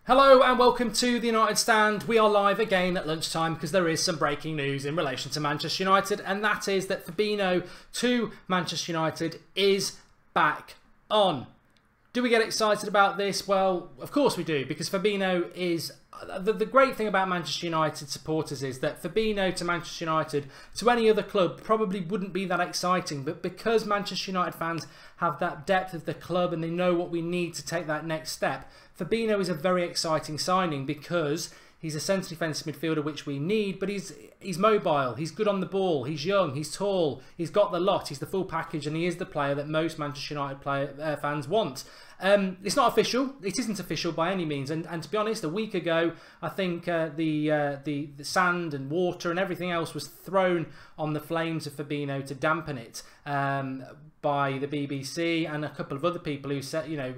Hello and welcome to the United Stand. We are live again at lunchtime because there is some breaking news in relation to Manchester United, and that is that Fabinho to Manchester United is back on. Do we get excited about this? Well, of course we do, because Fabinho is... The great thing about Manchester United supporters is that Fabinho to Manchester United to any other club probably wouldn't be that exciting, but because Manchester United fans have that depth of the club and they know what we need to take that next step, Fabinho is a very exciting signing because he's a centre defensive midfielder which we need, but he's mobile, he's good on the ball, he's young, he's tall, he's got the lot, he's the full package, and he is the player that most Manchester United fans want. It's not official, it isn't official by any means, and to be honest, a week ago I think the sand and water and everything else was thrown on the flames of Fabinho to dampen it by the BBC and a couple of other people who said, you know,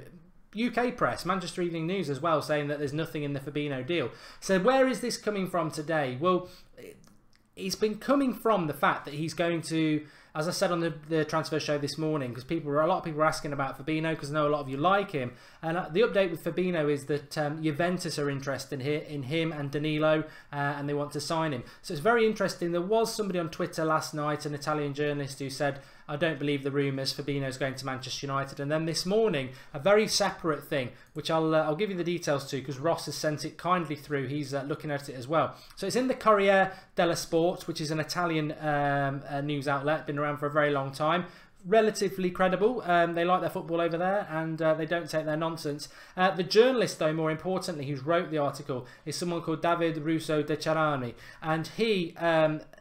UK press, Manchester Evening News as well, saying that there's nothing in the Fabinho deal. So where is this coming from today? Well, it's been coming from the fact that he's going to, as I said on the transfer show this morning, because a lot of people were asking about Fabinho, because I know a lot of you like him. And the update with Fabinho is that Juventus are interested in him and Danilo, and they want to sign him. So it's very interesting. There was somebody on Twitter last night, an Italian journalist, who said, I don't believe the rumours, Fabinho's going to Manchester United. And then this morning, a very separate thing, which I'll give you the details to, because Ross has sent it kindly through. He's looking at it as well. So it's in the Corierre Della Sport, which is an Italian news outlet, been around for a very long time. Relatively credible. They like their football over there, and they don't take their nonsense. The journalist, though, more importantly, who's wrote the article, is someone called David Russo De Charani, and he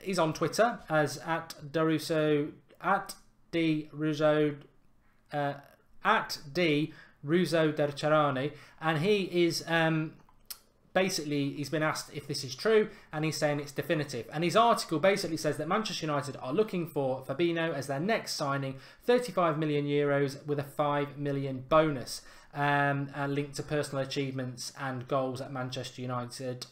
is on Twitter as @D Russo De Charani, and he is basically, he's been asked if this is true, and he's saying it's definitive. And his article basically says that Manchester United are looking for Fabinho as their next signing, 35 million euros with a 5 million bonus, linked to personal achievements and goals at Manchester United.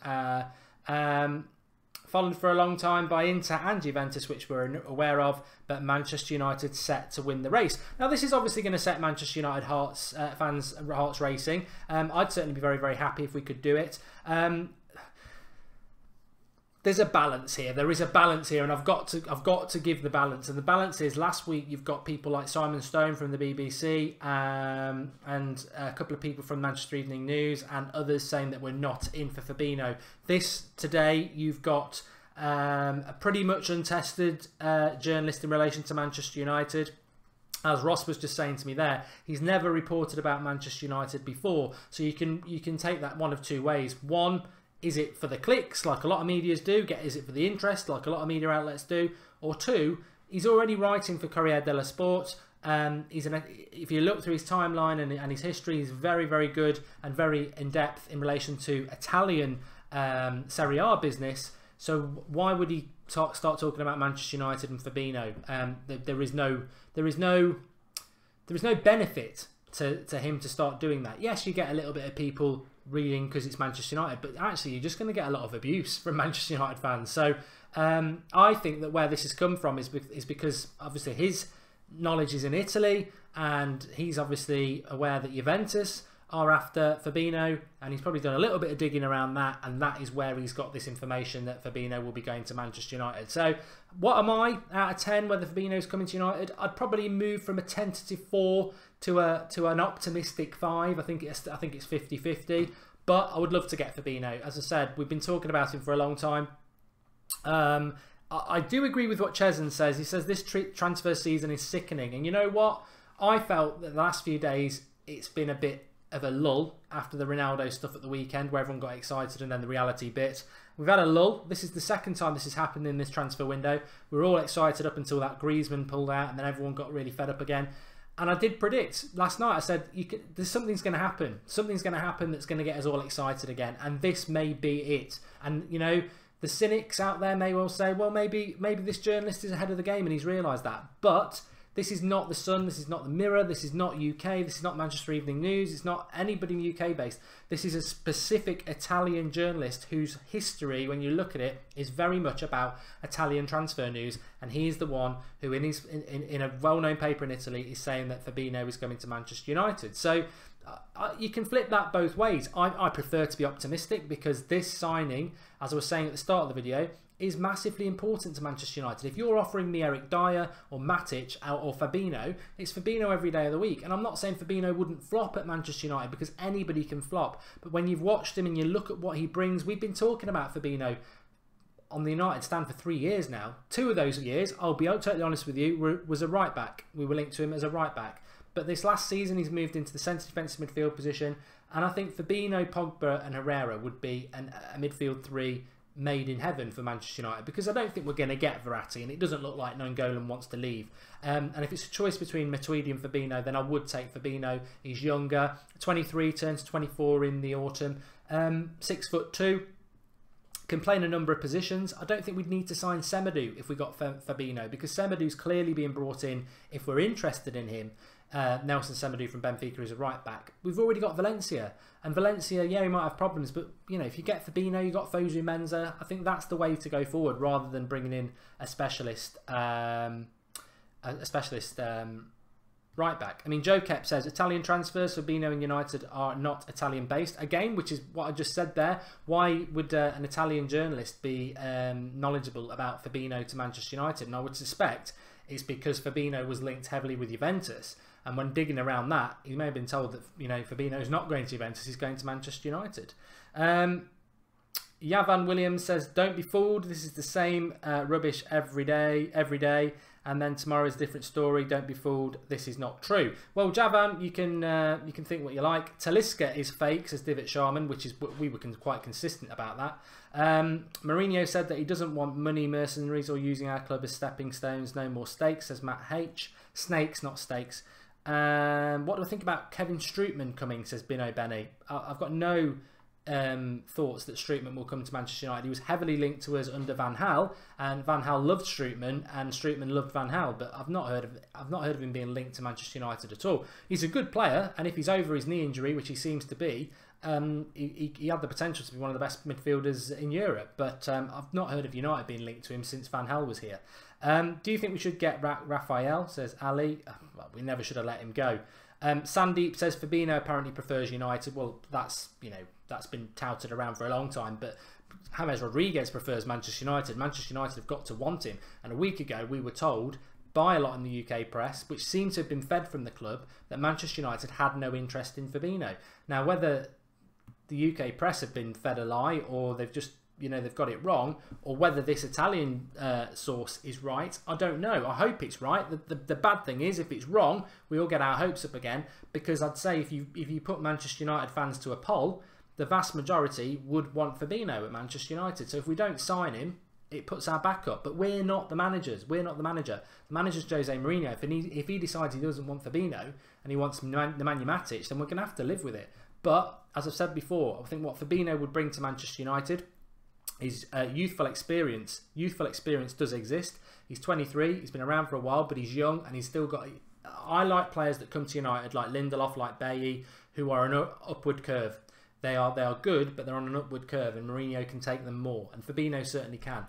Followed for a long time by Inter and Juventus, which we're aware of, but Manchester United set to win the race. Now, this is obviously going to set Manchester United fans' hearts racing. I'd certainly be very, very happy if we could do it. There's a balance here. There is a balance here, and I've got to give the balance. And the balance is, last week you've got people like Simon Stone from the BBC and a couple of people from Manchester Evening News and others saying that we're not in for Fabinho. Today you've got a pretty much untested journalist in relation to Manchester United. As Ross was just saying to me there, he's never reported about Manchester United before, so you can take that one of two ways. One, is it for the clicks, like a lot of medias do? Is it for the interest, like a lot of media outlets do? Or two, he's already writing for Corriere Della Sport. If you look through his timeline and his history, he's very, very good and very in-depth in relation to Italian Serie A business. So why would he start talking about Manchester United and Fabinho? There is no benefit to him to start doing that. Yes, you get a little bit of people reading because it's Manchester United, but actually you're just going to get a lot of abuse from Manchester United fans. So I think that where this has come from is because obviously his knowledge is in Italy, and he's obviously aware that Juventus are after Fabinho, and he's probably done a little bit of digging around that, and that is where he's got this information that Fabinho will be going to Manchester United. So what am I out of 10 whether Fabinho's coming to United? I'd probably move from a tentative 4 to an optimistic 5. I think it's 50-50, but I would love to get Fabinho. As I said, we've been talking about him for a long time. I do agree with what Chesson says. He says this transfer season is sickening, and you know what? I felt that the last few days it's been a bit of a lull after the Ronaldo stuff at the weekend, where everyone got excited and then the reality bit. We've had a lull. This is the second time this has happened in this transfer window. We were all excited up until that Griezmann pulled out, and then everyone got really fed up again. And I did predict last night, I said, something's going to happen. Something's going to happen that's going to get us all excited again. And this may be it. And, you know, the cynics out there may well say, well, maybe this journalist is ahead of the game and he's realised that. But this is not the Sun, this is not the Mirror, this is not UK, this is not Manchester Evening News, it's not anybody UK based. This is a specific Italian journalist whose history, when you look at it, is very much about Italian transfer news, and he is the one who in a well-known paper in Italy is saying that Fabinho is coming to Manchester United. So you can flip that both ways. I prefer to be optimistic because this signing, as I was saying at the start of the video, is massively important to Manchester United. If you're offering me Eric Dyer or Matic or Fabinho, it's Fabinho every day of the week. And I'm not saying Fabinho wouldn't flop at Manchester United because anybody can flop. But when you've watched him and you look at what he brings, we've been talking about Fabinho on the United stand for 3 years now. 2 of those years, I'll be totally honest with you, was a right back. We were linked to him as a right back. But this last season, he's moved into the centre defensive midfield position. And I think Fabinho, Pogba and Herrera would be a midfield 3 made in heaven for Manchester United. Because I don't think we're going to get Verratti. And it doesn't look like Nainggolan wants to leave. And if it's a choice between Matuidi and Fabinho, then I would take Fabinho. He's younger. 23, turns 24 in the autumn. 6'2". Can play in a number of positions. I don't think we'd need to sign Semedo if we got Fabinho. Because Semedo's clearly being brought in if we're interested in him. Nelson Semedo from Benfica is a right back. We've already got Valencia, and Valencia, yeah, he might have problems, but you know, if you get Fabinho, you got Fosu Mensah. I think that's the way to go forward, rather than bringing in a specialist, right back. I mean, Joe Kep says Italian transfers. Fabinho and United are not Italian based again, which is what I just said there. Why would an Italian journalist be knowledgeable about Fabinho to Manchester United? And I would suspect it's because Fabinho was linked heavily with Juventus. And when digging around that, he may have been told that, you know, Fabinho is not going to Juventus, he's going to Manchester United. Yavan Williams says, don't be fooled, this is the same rubbish every day, and then tomorrow's a different story, don't be fooled, this is not true. Well, Javan, you can think what you like. Talisca is fake, says Divot Sharman, which is, we were quite consistent about that. Mourinho said that he doesn't want money mercenaries or using our club as stepping stones, no more stakes, says Matt H. Snakes, not stakes. What do I think about Kevin Strootman coming, says Bino Benny. I've got no thoughts that Strootman will come to Manchester United. He was heavily linked to us under Van Gaal, and Van Gaal loved Strootman, and Strootman loved Van Gaal. But I've not heard of him being linked to Manchester United at all. He's a good player, and if he's over his knee injury, which he seems to be, he had the potential to be one of the best midfielders in Europe. But I've not heard of United being linked to him since Van Gaal was here. Do you think we should get Raphael, says Ali? Well, we never should have let him go. Sandeep says Fabinho apparently prefers United. Well, that's been touted around for a long time, but James Rodriguez prefers Manchester United. Manchester United have got to want him. And a week ago, we were told by a lot in the UK press, which seemed to have been fed from the club, that Manchester United had no interest in Fabinho. Now, whether the UK press have been fed a lie, or they've just, you know, they've got it wrong, or whether this Italian source is right, I don't know. I hope it's right. The bad thing is, if it's wrong, we all get our hopes up again, because I'd say if you put Manchester United fans to a poll, the vast majority would want Fabinho at Manchester United. So if we don't sign him, it puts our back up. But we're not the managers. We're not the manager. The manager's Jose Mourinho. If he decides he doesn't want Fabinho and he wants Nemanja Matic, then we're going to have to live with it. But as I've said before, I think what Fabinho would bring to Manchester United is youthful experience. Youthful experience does exist. He's 23. He's been around for a while, but he's young and he's still got... I like players that come to United, like Lindelof, like Bailly, who are an upward curve. They are good, but they're on an upward curve, and Mourinho can take them more, and Fabinho certainly can.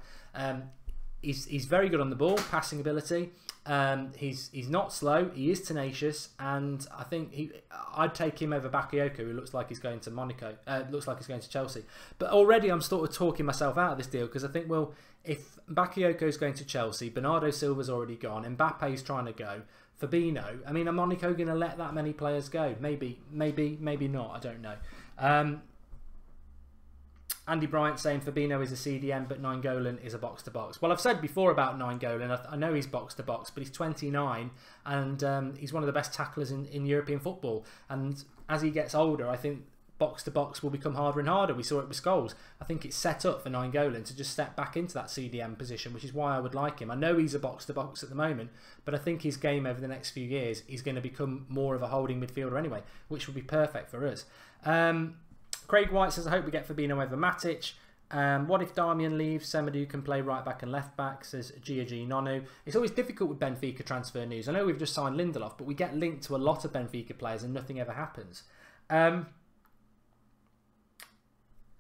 He's very good on the ball, passing ability. He's not slow. He is tenacious, and I think I'd take him over Bakayoko, who looks like he's going to Monaco. Looks like he's going to Chelsea. But already I'm sort of talking myself out of this deal, because I think, well, if Bakayoko's going to Chelsea, Bernardo Silva's already gone, Mbappe's trying to go, Fabinho, I mean, are Monaco going to let that many players go? Maybe not. I don't know. Andy Bryant saying Fabinho is a CDM, but Nainggolan is a box-to-box. Well, I've said before about Nainggolan, I know he's box-to-box, but he's 29, and he's one of the best tacklers in European football. And as he gets older, I think box-to-box will become harder and harder. We saw it with Scholes. I think it's set up for Nainggolan to just step back into that CDM position, which is why I would like him. I know he's a box-to-box at the moment, but I think his game over the next few years, he's going to become more of a holding midfielder anyway, which would be perfect for us. Craig White says, I hope we get Fabinho over Matic. What if Darmian leaves? Semedo can play right back and left back, says G Nonu. It's always difficult with Benfica transfer news. I know we've just signed Lindelof, but we get linked to a lot of Benfica players and nothing ever happens.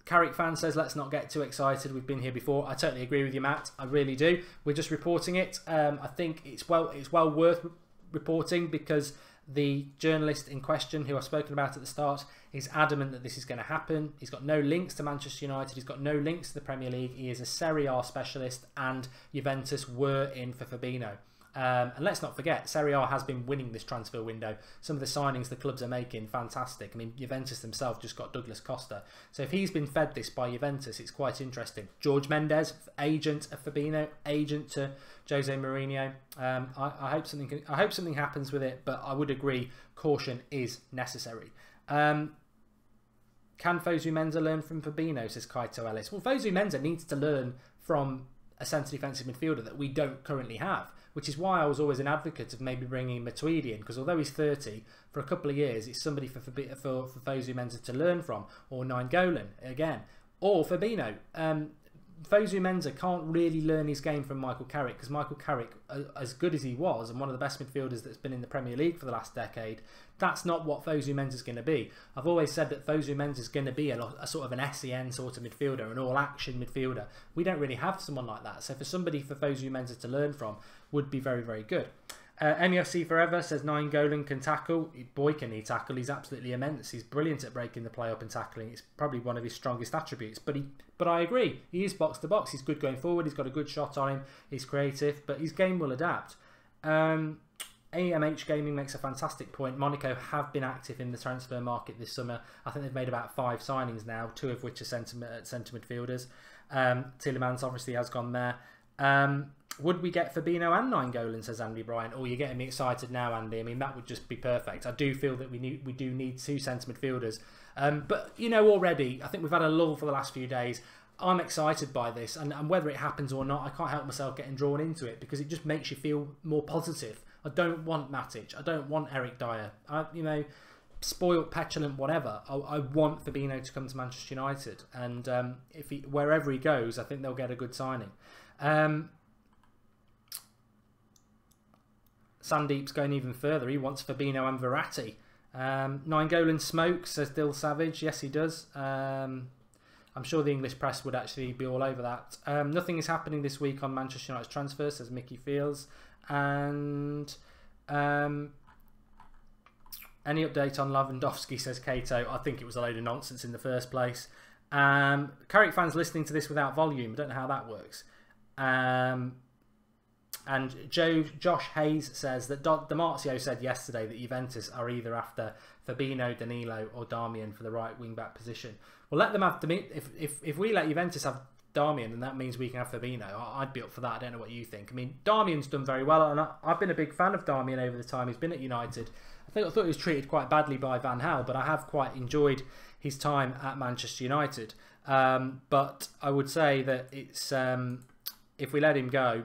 Carrick fan says, let's not get too excited. We've been here before. I totally agree with you, Matt. I really do. We're just reporting it. I think it's well worth reporting, because The journalist in question, who I've spoken about at the start, is adamant that this is going to happen. He's got no links to Manchester United. He's got no links to the Premier League. He is a Serie A specialist, and Juventus were in for Fabinho. And let's not forget, Serie A has been winning this transfer window. Some of the signings the clubs are making, fantastic. I mean, Juventus themselves just got Douglas Costa. So if he's been fed this by Juventus, it's quite interesting. George Mendes, agent of Fabinho, agent to Jose Mourinho. I hope something happens with it, but I would agree, caution is necessary. Can Fosu Mensah learn from Fabinho, says Kaito Ellis. Well, Fosu Mensah needs to learn from a centre defensive midfielder that we don't currently have, which is why I was always an advocate of maybe bringing Matuidi in, because although he's 30, for a couple of years, it's somebody for Fosu Mensah to learn from, or Nainggolan again, or Fabinho. Fosu Mensah can't really learn his game from Michael Carrick, because Michael Carrick, as good as he was, and one of the best midfielders that's been in the Premier League for the last decade, that's not what Fosu Mensah is going to be. I've always said that Fosu Mensah is going to be a sort of an SEN sort of midfielder, an all-action midfielder. We don't really have someone like that, so for somebody for Fosu Mensah to learn from would be very, very good. MFC Forever says Nainggolan can tackle. Boy, can he tackle. He's absolutely immense. He's brilliant at breaking the play up and tackling. It's probably one of his strongest attributes. But I agree. He is box to box. He's good going forward. He's got a good shot on him. He's creative, but his game will adapt. AMH Gaming makes a fantastic point. Monaco have been active in the transfer market this summer. I think they've made about 5 signings now, 2 of which are centre midfielders. Tielemans obviously has gone there. Would we get Fabinho and Nainggolan, says Andy Bryant? Oh, you're getting me excited now, Andy. I mean, that would just be perfect. I do feel that we do need 2 centre midfielders. But, you know, already, I think we've had a lull for the last few days. I'm excited by this, and whether it happens or not, I can't help myself getting drawn into it, because it just makes you feel more positive. I don't want Matic. I don't want Eric Dyer. You know, spoiled, petulant, whatever. I want Fabinho to come to Manchester United, and wherever he goes, I think they'll get a good signing. Sandeep's going even further. He wants Fabinho and Verratti. Nainggolan smokes, says Dill Savage. Yes, he does. I'm sure the English press would actually be all over that. Nothing is happening this week on Manchester United's transfer, says Mickey Fields. And any update on Lewandowski, says Kato. I think it was a load of nonsense in the first place. Carrick fans listening to this without volume. I don't know how that works. And Josh Hayes says that Damartio said yesterday that Juventus are either after Fabinho, Danilo or Darmian for the right wing-back position. Well, let them have... If we let Juventus have Darmian, then that means we can have Fabinho. I'd be up for that. I don't know what you think. I mean, Darmian's done very well, and I've been a big fan of Darmian over the time he's been at United. I thought he was treated quite badly by Van Gaal, but I have quite enjoyed his time at Manchester United. But I would say that it's if we let him go,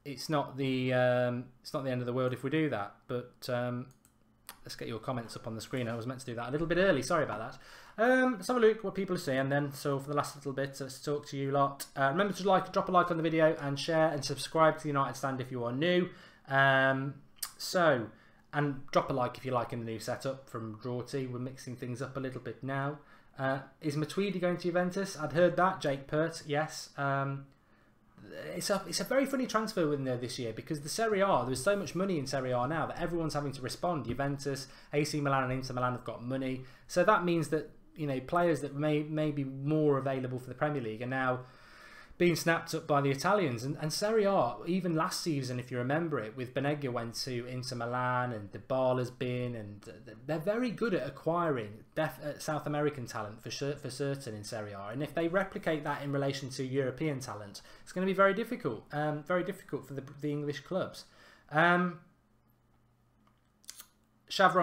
it's not the end of the world if we do that. But let's get your comments up on the screen. I was meant to do that a little bit early. Sorry about that. Let's have a look what people are saying then. So for the last little bit, let's talk to you lot. Remember to drop a like on the video and share and subscribe to the United Stand if you are new. And drop a like if you're liking the new setup from Drawty. We're mixing things up a little bit now. Is Matuidi going to Juventus? I'd heard that. Jake Pert, yes. It's a very funny transfer window this year, because the Serie A, there's so much money in Serie A now that everyone's having to respond. Juventus, AC Milan and Inter Milan have got money, so that means that, you know, players that may be more available for the Premier League are now being snapped up by the Italians. And Serie A, even last season, if you remember it, with Benega went to Inter Milan and Dybala's been, and they're very good at acquiring South American talent for certain in Serie A. And if they replicate that in relation to European talent, it's going to be very difficult for the English clubs. Chavron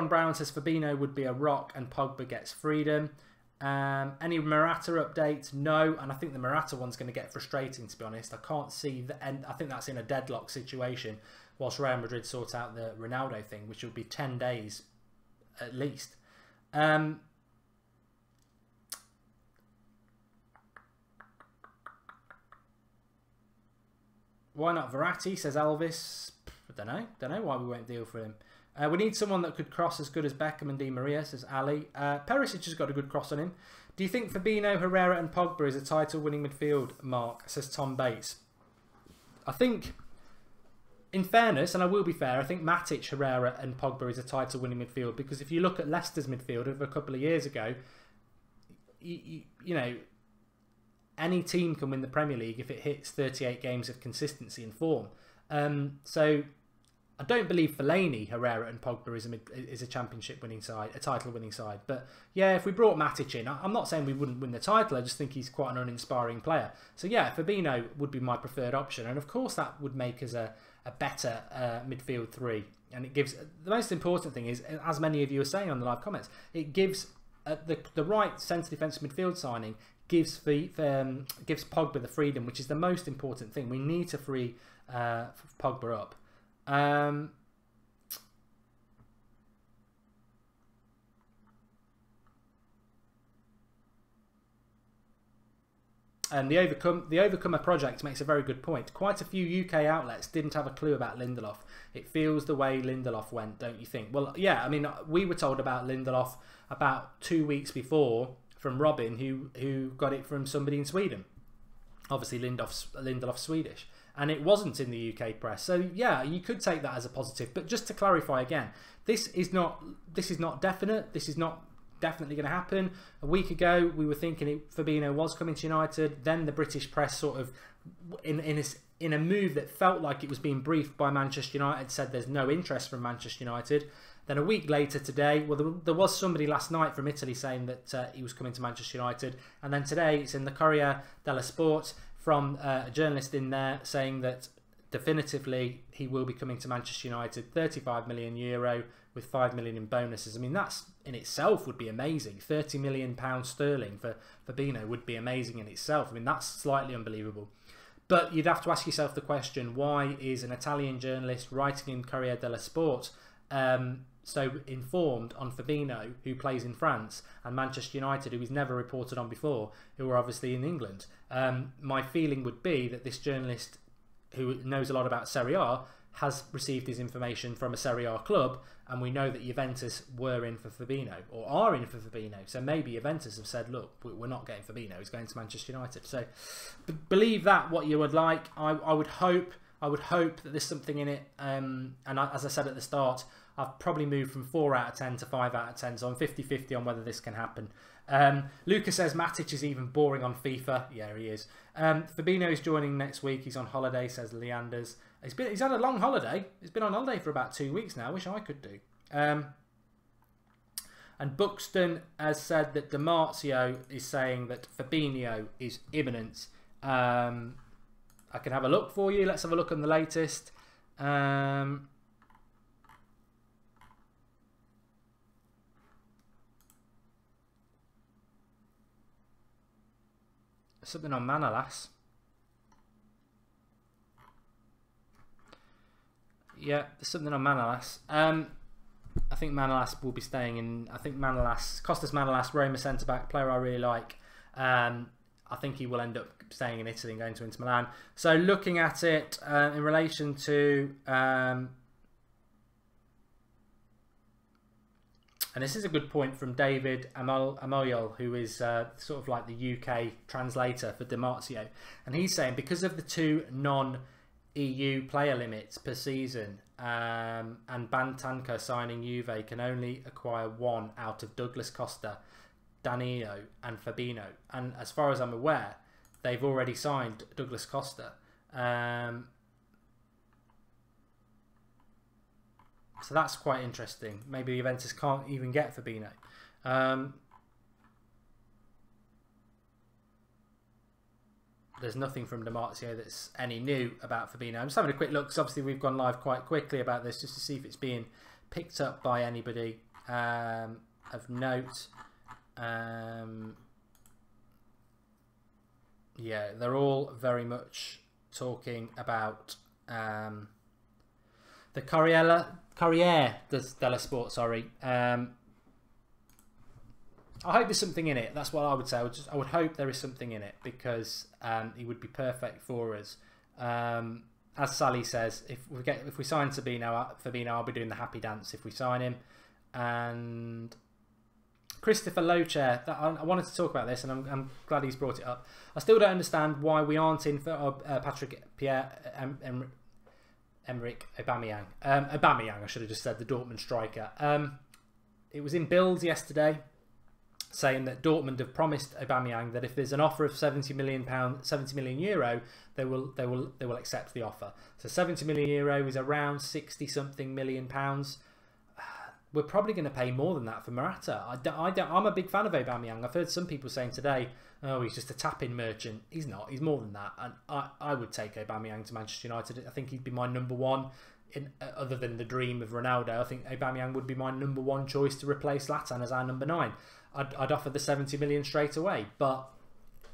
Brown says Fabinho would be a rock and Pogba gets freedom. Any Morata updates? No, and I think the Morata one's going to get frustrating, to be honest. I can't see the end. I think that's in a deadlock situation whilst Real Madrid sort out the Ronaldo thing, which will be 10 days at least. Why not Verratti, says Elvis. I don't know why we won't deal for him. We need someone that could cross as good as Beckham and Di Maria, says Ali. Perisic has got a good cross on him. Do you think Fabinho, Herrera and Pogba is a title-winning midfield, Mark, says Tom Bates? I think in fairness, and I will be fair, I think Matic, Herrera and Pogba is a title-winning midfield, because if you look at Leicester's midfield of a couple of years ago, you know, any team can win the Premier League if it hits 38 games of consistency and form. So I don't believe Fellaini, Herrera and Pogba is a championship winning side, a title winning side. But yeah, if we brought Matic in, I'm not saying we wouldn't win the title, I just think he's quite an uninspiring player. So yeah, Fabinho would be my preferred option. And of course that would make us a better midfield three. And it gives, the most important thing is, as many of you are saying on the live comments, it gives the right centre defensive midfield signing gives Pogba the freedom, which is the most important thing. We need to free Pogba up. And the Overcomer project makes a very good point. Quite a few UK outlets didn't have a clue about Lindelof. It feels the way Lindelof went, don't you think? Well, yeah, I mean, we were told about Lindelof about 2 weeks before from Robin, who got it from somebody in Sweden. Obviously, Lindelof's Swedish. And it wasn't in the UK press. So yeah, you could take that as a positive. But just to clarify again, this is not definite. This is not definitely going to happen. A week ago, we were thinking Fabinho was coming to United. Then the British press sort of, in a move that felt like it was being briefed by Manchester United, said there's no interest from Manchester United. Then a week later today, well, there was somebody last night from Italy saying that he was coming to Manchester United. And then today, it's in the Corriere Della Sport, from a journalist in there saying that definitively he will be coming to Manchester United, €35 million with 5 million in bonuses. I mean, that's in itself would be amazing. £30 million sterling for Fabinho would be amazing in itself. I mean, that's slightly unbelievable. But you'd have to ask yourself the question, why is an Italian journalist writing in Corriere della Sport so informed on Fabinho, who plays in France, and Manchester United, who he's never reported on before, who are obviously in England? My feeling would be that this journalist, who knows a lot about Serie A, has received his information from a Serie A club, and we know that Juventus were in for Fabinho, or are in for Fabinho. So maybe Juventus have said, look, we're not getting Fabinho, he's going to Manchester United. So believe that what you would like. I would hope that there's something in it. As I said at the start, I've probably moved from 4 out of 10 to 5 out of 10, so I'm 50-50 on whether this can happen. Lucas says Matic is even boring on FIFA. Yeah, he is. Fabinho's joining next week. He's on holiday, says Leanders. He's had a long holiday. He's been on holiday for about 2 weeks now. I wish I could do. And Buxton has said that DiMarzio is saying that Fabinho is imminent. I can have a look for you. Let's have a look on the latest. Something on Manolas. Yeah, there's something on Manolas. I think Manolas will be staying in. I think Costas Manolas, Roma centre-back, player I really like. I think he will end up staying in Italy and going to Inter Milan. So looking at it in relation to... and this is a good point from David Amoyal, who is sort of like the UK translator for DiMarzio. And he's saying because of the 2 non-EU player limits per season, and Bantanka signing Juve can only acquire 1 out of Douglas Costa, Danilo and Fabinho. And as far as I'm aware, they've already signed Douglas Costa. So that's quite interesting. Maybe Juventus can't even get Fabinho. There's nothing from DiMarzio that's any new about Fabinho. I'm just having a quick look, because obviously we've gone live quite quickly about this, just to see if it's being picked up by anybody of note. Yeah, they're all very much talking about the Corriere Della Sport, sorry. I hope there's something in it. That's what I would say. I would hope there is something in it, because he would be perfect for us. As Sally says, if we sign Fabinho, I'll be doing the happy dance if we sign him. And Christopher Lochair, I wanted to talk about this, and I'm glad he's brought it up. I still don't understand why we aren't in for Patrick Pierre. Emerick Aubameyang. Aubameyang, I should have just said, the Dortmund striker. It was in Bills yesterday, saying that Dortmund have promised Aubameyang that if there's an offer of €70 million, they will accept the offer. So €70 million is around 60-something million pounds. We're probably going to pay more than that for Morata. I'm a big fan of Aubameyang. I've heard some people saying today, oh, he's just a tap-in merchant. He's not. He's more than that. And I would take Aubameyang to Manchester United. I think he'd be my number one, other than the dream of Ronaldo. I think Aubameyang would be my number one choice to replace Zlatan as our number 9. I'd offer the 70 million straight away. But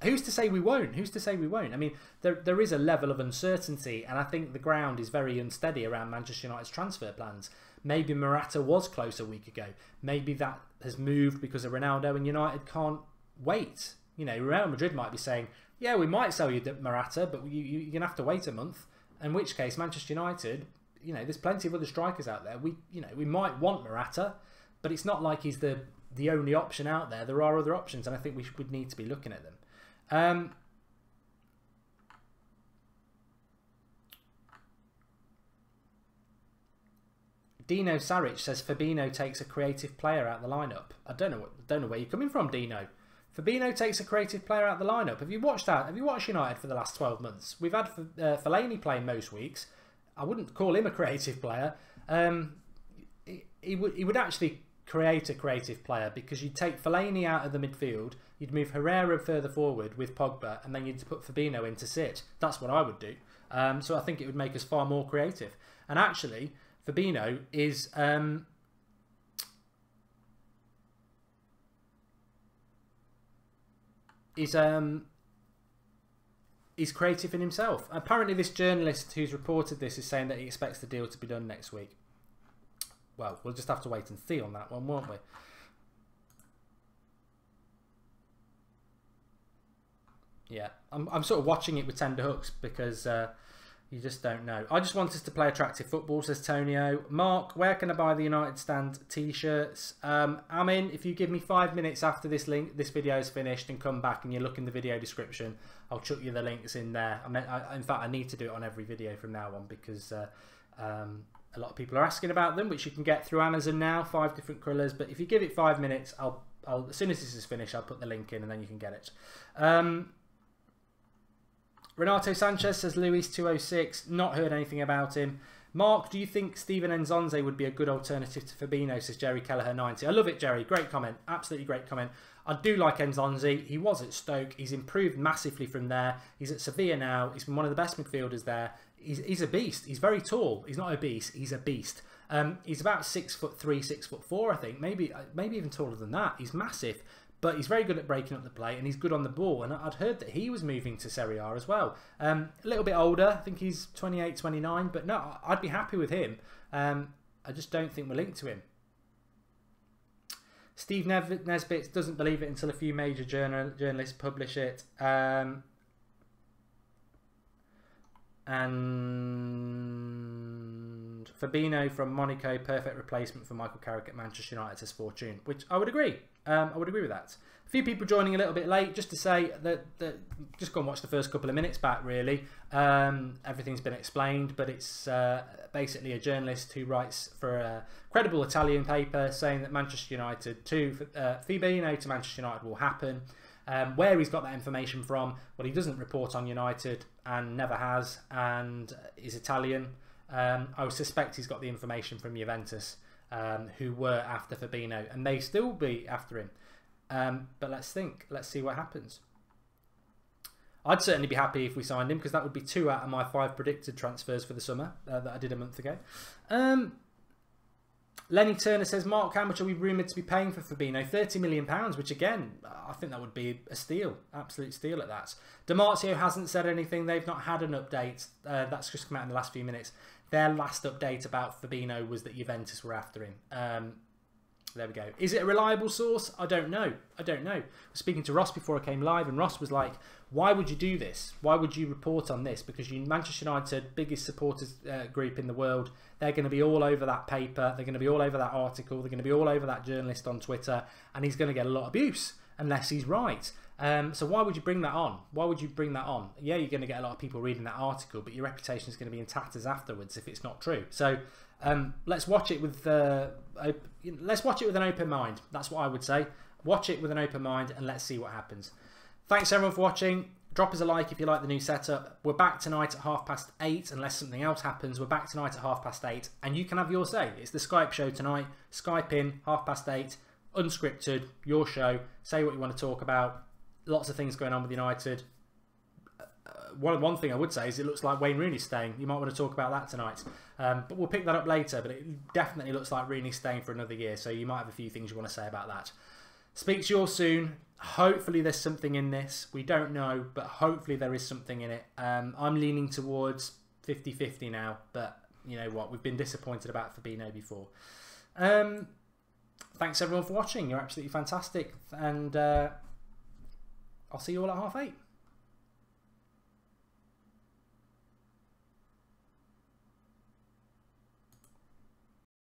who's to say we won't? Who's to say we won't? I mean, there is a level of uncertainty, and I think the ground is very unsteady around Manchester United's transfer plans. Maybe Morata was close a week ago. Maybe that has moved because of Ronaldo, and United can't wait. You know, Real Madrid might be saying, yeah, we might sell you Morata, but you're going to have to wait a month. In which case, Manchester United, you know, there's plenty of other strikers out there. We might want Morata, but it's not like he's the only option out there. There are other options, and I think we would need to be looking at them. Dino Saric says Fabinho takes a creative player out the lineup. I don't know where you're coming from, Dino. Fabinho takes a creative player out the lineup. Have you watched that? Have you watched United for the last 12 months? We've had Fellaini playing most weeks. I wouldn't call him a creative player. He would actually create a creative player, because you'd take Fellaini out of the midfield, you'd move Herrera further forward with Pogba, and then you'd put Fabinho in to sit. That's what I would do. So I think it would make us far more creative. And actually, Fabinho is creative in himself. Apparently, this journalist who's reported this is saying that he expects the deal to be done next week. Well, we'll just have to wait and see on that one, won't we? Yeah, I'm sort of watching it with tender hooks, because you just don't know. I just want us to play attractive football, says Tonio. Mark, where can I buy the United Stand t-shirts? I'm in. If you give me 5 minutes after this video is finished and come back and you look in the video description, I'll chuck you the links in there. In fact, I need to do it on every video from now on, because a lot of people are asking about them, which you can get through Amazon now, 5 different colours. But if you give it 5 minutes, I'll as soon as this is finished, I'll put the link in and then you can get it. Renato Sanchez says Luis 206. Not heard anything about him. Mark, do you think Steven Nzonzi would be a good alternative to Fabinho, says Jerry Kelleher 90. I love it, Jerry. Great comment. Absolutely great comment. I do like Nzonzi. He was at Stoke. He's improved massively from there. He's at Sevilla now. He's been one of the best midfielders there. He's a beast. He's very tall. He's not obese. He's a beast. He's about 6'3", 6'4", I think. Maybe even taller than that. He's massive. But he's very good at breaking up the play, and he's good on the ball. And I'd heard that he was moving to Serie A as well. A little bit older. I think he's 28, 29. But no, I'd be happy with him. I just don't think we're linked to him. Steve Nesbitt doesn't believe it until a few major journalists publish it. And Fabinho from Monaco, perfect replacement for Michael Carrick at Manchester United, says Fortune, which I would agree. I would agree with that. A few people joining a little bit late, just to say that just go and watch the first couple of minutes back, really. Everything's been explained, but it's basically a journalist who writes for a credible Italian paper saying that Manchester United Fabinho to Manchester United will happen. Where he's got that information from, well, he doesn't report on United and never has, and is Italian. I would suspect he's got the information from Juventus, who were after Fabinho, and they still be after him. But let's see what happens. I'd certainly be happy if we signed him, because that would be 2 out of my 5 predicted transfers for the summer that I did a month ago. Lenny Turner says, Mark, how much are we rumoured to be paying for Fabinho? £30 million, which again, I think that would be a steal. Absolute steal at that. DiMarzio hasn't said anything. They've not had an update. That's just come out in the last few minutes. Their last update about Fabinho was that Juventus were after him. There we go. Is it a reliable source? I don't know. I was speaking to Ross before I came live, and Ross was like, why would you do this? Why would you report on this? Because Manchester United, biggest supporters group in the world, they're going to be all over that paper. They're going to be all over that article. They're going to be all over that journalist on Twitter, and he's going to get a lot of abuse. unless he's right. So why would you bring that on? Why would you bring that on? Yeah, you're going to get a lot of people reading that article, but your reputation is going to be in tatters afterwards if it's not true. So let's watch it with an open mind. That's what I would say. Watch it with an open mind and let's see what happens. Thanks everyone for watching. Drop us a like if you like the new setup. We're back tonight at 8:30 unless something else happens. We're back tonight at 8:30 and you can have your say. It's the Skype show tonight. Skype in 8:30, unscripted, your show. Say what you want to talk about. Lots of things going on with United. One thing I would say is it looks like Wayne Rooney's staying. You might want to talk about that tonight. But we'll pick that up later. But it definitely looks like Rooney's staying for another year. So you might have a few things you want to say about that. Speak to you all soon. Hopefully there's something in this. We don't know, but hopefully there is something in it. I'm leaning towards 50-50 now. But you know what? We've been disappointed about Fabinho before. Thanks everyone for watching. You're absolutely fantastic. And I'll see you all at 8:30.